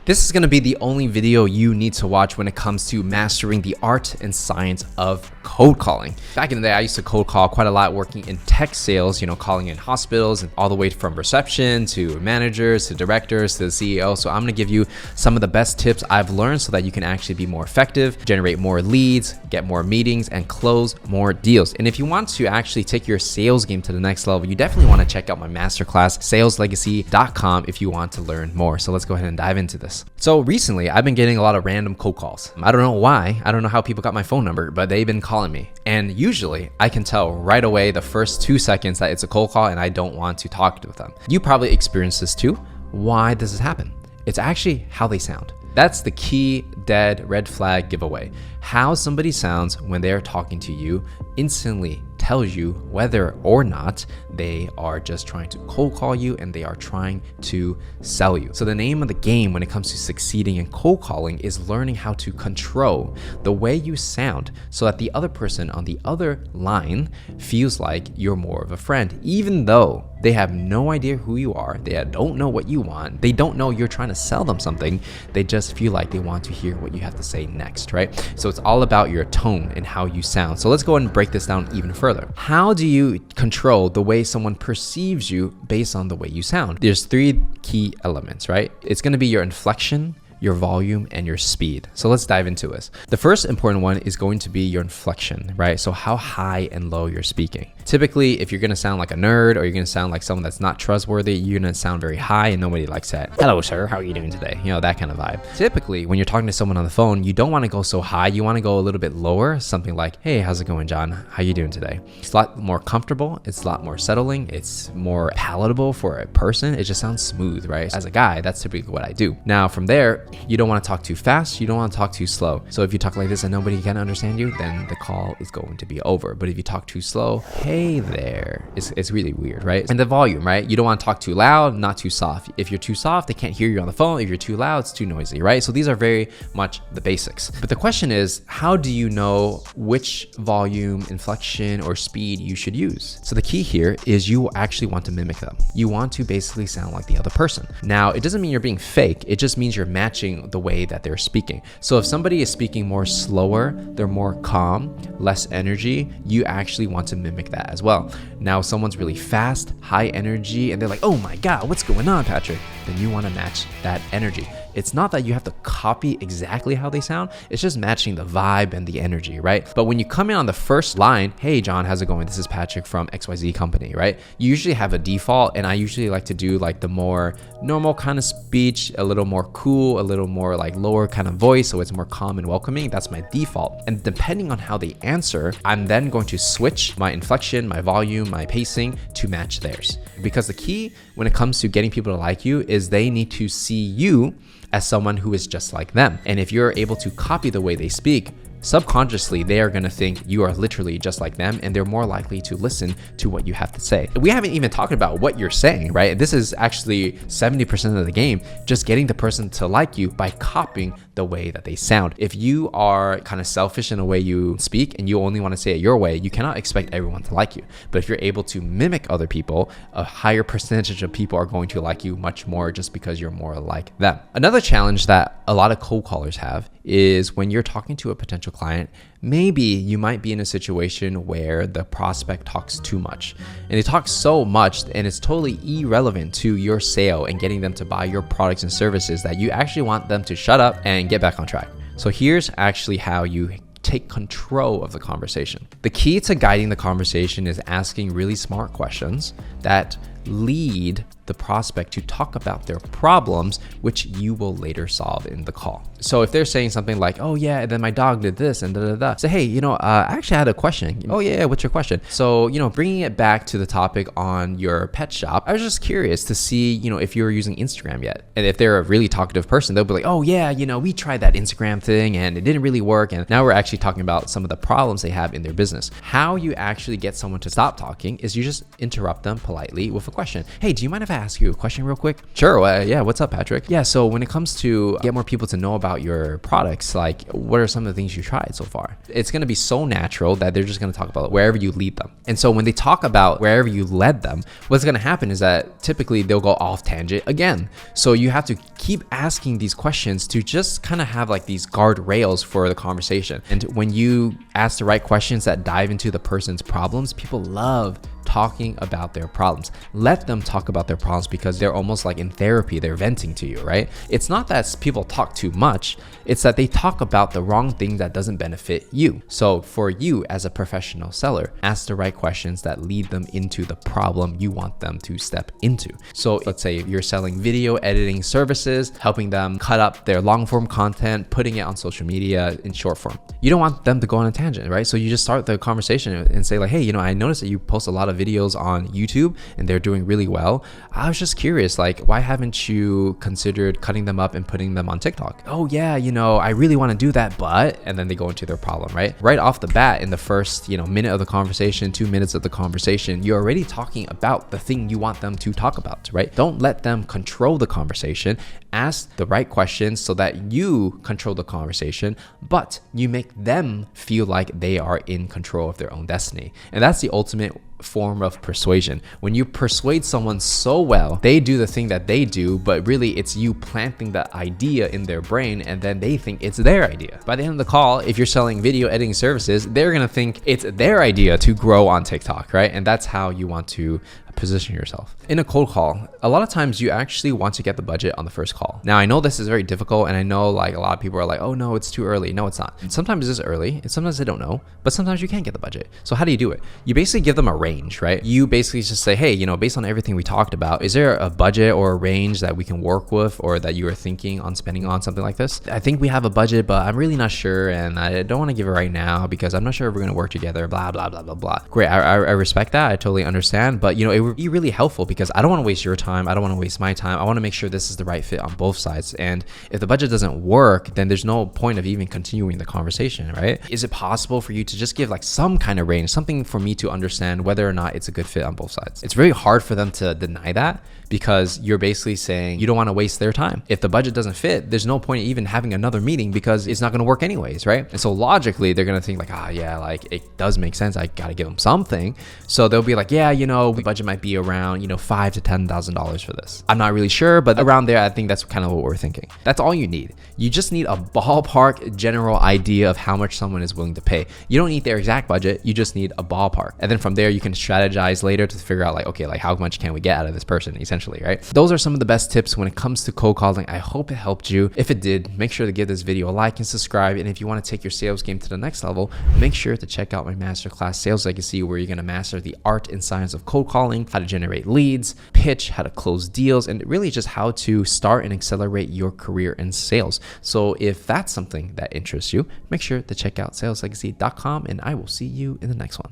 This is going to be the only video you need to watch when it comes to mastering the art and science of cold calling. Back in the day, I used to cold call quite a lot working in tech sales, calling in hospitals and all the way from reception to managers to directors to the CEO. So I'm going to give you some of the best tips I've learned so that you can actually be more effective, generate more leads, get more meetings, and close more deals. And if you want to actually take your sales game to the next level, you definitely want to check out my masterclass, saleslegacy.com, if you want to learn more. So let's go ahead and dive into this. So recently, I've been getting a lot of random cold calls. I don't know why. I don't know how people got my phone number, but they've been calling me. And usually I can tell right away the first 2 seconds that it's a cold call and I don't want to talk with them. You probably experienced this too. Why does this happen? It's actually how they sound. That's the key dead red flag giveaway. How somebody sounds when they're talking to you instantly tells you whether or not they are just trying to cold call you and they are trying to sell you. So the name of the game when it comes to succeeding in cold calling is learning how to control the way you sound so that the other person on the other line feels like you're more of a friend, even though they have no idea who you are, they don't know what you want, they don't know you're trying to sell them something, they just feel like they want to hear what you have to say next, right? So it's all about your tone and how you sound. So let's go ahead and break this down even further. How do you control the way someone perceives you based on the way you sound? There's 3 key elements, right? It's going to be your inflection, your volume, and your speed. So let's dive into this. The first important one is going to be your inflection, right? So how high and low you're speaking. Typically, if you're gonna sound like a nerd or you're gonna sound like someone that's not trustworthy, you're gonna sound very high and nobody likes that. Hello, sir, how are you doing today? That kind of vibe. Typically, when you're talking to someone on the phone, you don't wanna go so high, you wanna go a little bit lower, something like, hey, how's it going, John? How you doing today? It's a lot more comfortable, it's a lot more settling, it's more palatable for a person, it just sounds smooth, right? As a guy, that's typically what I do. Now, from there, you don't wanna talk too fast, you don't wanna talk too slow. So if you talk like this and nobody can understand you, then the call is going to be over. But if you talk too slow, hey there, it's really weird, right? And the volume, right? You don't want to talk too loud, not too soft. If you're too soft, they can't hear you on the phone. If you're too loud, it's too noisy, right? So these are very much the basics. But the question is, how do you know which volume, inflection, or speed you should use? So the key here is you actually want to mimic them. You want to basically sound like the other person. Now, it doesn't mean you're being fake. It just means you're matching the way that they're speaking. So if somebody is speaking more slower, they're more calm, less energy, you actually want to mimic that as well. Now, if someone's really fast, high energy, and they're like, oh my God, what's going on, Patrick? Then you want to match that energy. It's not that you have to copy exactly how they sound. It's just matching the vibe and the energy, right? But when you come in on the first line, hey, John, how's it going? This is Patrick from XYZ company, right? You usually have a default, and I usually like to do like the more normal kind of speech, a little more cool, a little more like lower kind of voice, so it's more calm and welcoming. That's my default. And depending on how they answer, I'm then going to switch my inflection, my volume, my pacing to match theirs. Because the key when it comes to getting people to like you is they need to see you as someone who is just like them. And if you're able to copy the way they speak, subconsciously, they are going to think you are literally just like them, and they're more likely to listen to what you have to say. We haven't even talked about what you're saying, right? This is actually 70% of the game, just getting the person to like you by copying the way that they sound. If you are kind of selfish in the way you speak and you only want to say it your way, you cannot expect everyone to like you. But if you're able to mimic other people, a higher percentage of people are going to like you much more just because you're more like them. Another challenge that a lot of cold callers have is when you're talking to a potential client, maybe you might be in a situation where the prospect talks too much. And they talk so much and it's totally irrelevant to your sale and getting them to buy your products and services that you actually want them to shut up and get back on track. So here's actually how you take control of the conversation. The key to guiding the conversation is asking really smart questions that lead the prospect to talk about their problems, which you will later solve in the call. So if they're saying something like, oh yeah, and then my dog did this and da-da-da, say, hey, I actually had a question. Oh yeah, what's your question? So, bringing it back to the topic on your pet shop, I was just curious to see, if you were using Instagram yet. And if they're a really talkative person, they'll be like, oh yeah, we tried that Instagram thing and it didn't really work. And now we're actually talking about some of the problems they have in their business. How you actually get someone to stop talking is you just interrupt them politely with a question. Hey, do you mind if I ask you a question real quick? Sure. Yeah. What's up, Patrick? Yeah. So when it comes to get more people to know about your products, like what are some of the things you tried so far? It's going to be so natural that they're just going to talk about wherever you lead them. And so when they talk about wherever you led them, what's going to happen is that typically they'll go off tangent again. So you have to keep asking these questions to just kind of have like these guardrails for the conversation. And when you ask the right questions that dive into the person's problems, people love talking about their problems. Let them talk about their problems because they're almost like in therapy. They're venting to you, right? It's not that people talk too much. It's that they talk about the wrong thing that doesn't benefit you. So for you as a professional seller, ask the right questions that lead them into the problem you want them to step into. So let's say you're selling video editing services, helping them cut up their long form content, putting it on social media in short form. You don't want them to go on a tangent, right? So you just start the conversation and say like, hey, you know, I noticed that you post a lot of videos on YouTube and they're doing really well. I was just curious, like, why haven't you considered cutting them up and putting them on TikTok? Oh yeah, you know, I really want to do that, but, and then they go into their problem, right? Right off the bat in the first, minute of the conversation, 2 minutes of the conversation, you're already talking about the thing you want them to talk about, right? Don't let them control the conversation. Ask the right questions so that you control the conversation, but you make them feel like they are in control of their own destiny. And that's the ultimate form of persuasion. When you persuade someone so well, they do the thing that they do, but really it's you planting the idea in their brain and then they think it's their idea. By the end of the call, if you're selling video editing services, they're gonna think it's their idea to grow on TikTok, right? And that's how you want to position yourself. In a cold call, a lot of times you actually want to get the budget on the first call. Now, I know this is very difficult and I know like a lot of people are like, oh no, it's too early. No, it's not. Sometimes it's early and sometimes they don't know, but sometimes you can't get the budget. So how do you do it? You basically give them a range, right? You basically just say, hey, based on everything we talked about, is there a budget or a range that we can work with or that you are thinking on spending on something like this? I think we have a budget, but I'm really not sure and I don't want to give it right now because I'm not sure if we're going to work together, blah, blah, blah, blah, blah. Great. I respect that. I totally understand, but it would be really helpful because I don't want to waste your time. I don't want to waste my time. I want to make sure this is the right fit on both sides. And if the budget doesn't work, then there's no point of even continuing the conversation, right? Is it possible for you to just give like some kind of range, something for me to understand whether or not it's a good fit on both sides? It's very hard for them to deny that because you're basically saying you don't want to waste their time. If the budget doesn't fit, there's no point even having another meeting because it's not going to work anyways, right? And so logically, they're going to think like, like it does make sense. I got to give them something. So they'll be like, the budget might be around $5,000 to $10,000 for this. I'm not really sure, but around there, I think that's kind of what we're thinking. That's all you need. You just need a ballpark general idea of how much someone is willing to pay. You don't need their exact budget. You just need a ballpark. And then from there, you can strategize later to figure out like, okay, like how much can we get out of this person essentially, right? Those are some of the best tips when it comes to cold calling. I hope it helped you. If it did, make sure to give this video a like and subscribe. And if you want to take your sales game to the next level, make sure to check out my masterclass Sales Legacy, where you're going to master the art and science of cold calling, how to generate leads, pitch, how to close deals, and really just how to start and accelerate your career in sales. So if that's something that interests you, make sure to check out saleslegacy.com and I will see you in the next one.